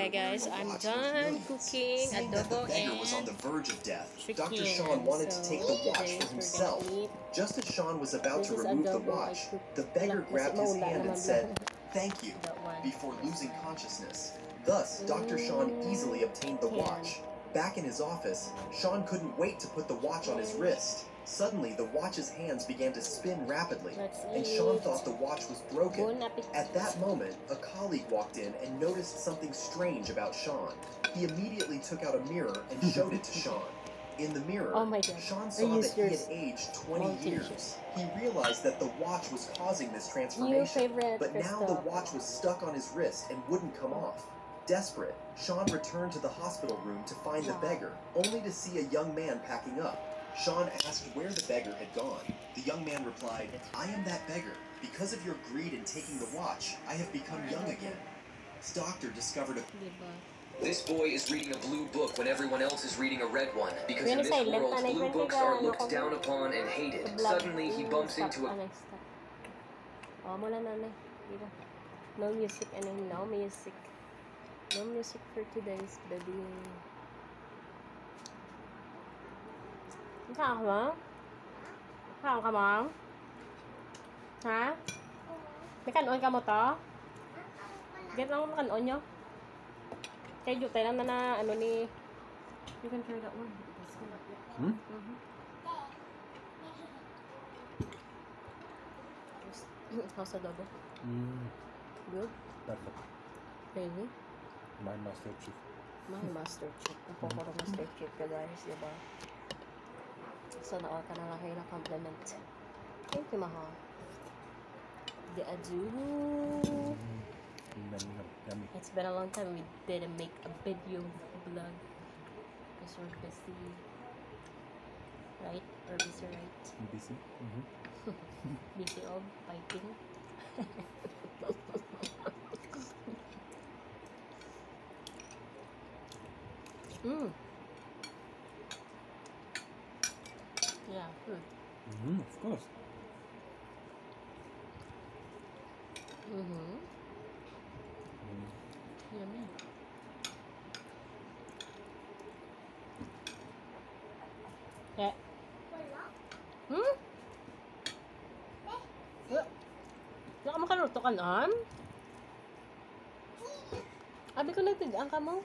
Okay, guys, I'm done cooking adobo beggar was on the and verge of death. chicken. Dr. Sean wanted to take the watch Today for we're himself. gonna eat. Just as Sean was about This to is remove the adobo I watch, cooked. the beggar grabbed his hand and said, "Thank you," That one. before This losing one. consciousness. Thus, Dr. Sean easily obtained the watch. Back in his office, Sean couldn't wait to put the watch on his wrist. Suddenly, the watch's hands began to spin rapidly, and Sean thought the watch was broken. At that moment, a colleague walked in and noticed something strange about Sean. He immediately took out a mirror and showed it to Sean. In the mirror, Sean saw that he had aged 20 years. He realized that the watch was causing this transformation, but now the watch was stuck on his wrist and wouldn't come off. Desperate, Sean returned to the hospital room to find the beggar, only to see a young man packing up. Sean asked where the beggar had gone. The young man replied, "I am that beggar. Because of your greed in taking the watch, I have become young again." His doctor discovered a... This boy is reading a blue book when everyone else is reading a red one, because in this world, blue books are looked down upon and hated. Suddenly, he bumps into a... Oh, mula na. No music, no music. No music for today's baby. Saan ka mo? Saan ka mo? Ha? May kanon ka mo to? Get lang mo kanon nyo? Kaya dito tayo lang na ano ni... You can try that one. How's adobo? Good? Perfect. Really? My master chief. My master chef. Ako ko master chef ka guys, diba? So, na-all ka na lang kayo na compliment. Thank you, mahal. The adobo. Yummy. It's been a long time we didn't make a video vlog. Because we're busy. Right? We're busy, right? Busy? Busy of fighting. Yeah, good. Of course. Yummy. Yeah. Wala ka makaluto ka na? Abi ko nagtigaan ka mo.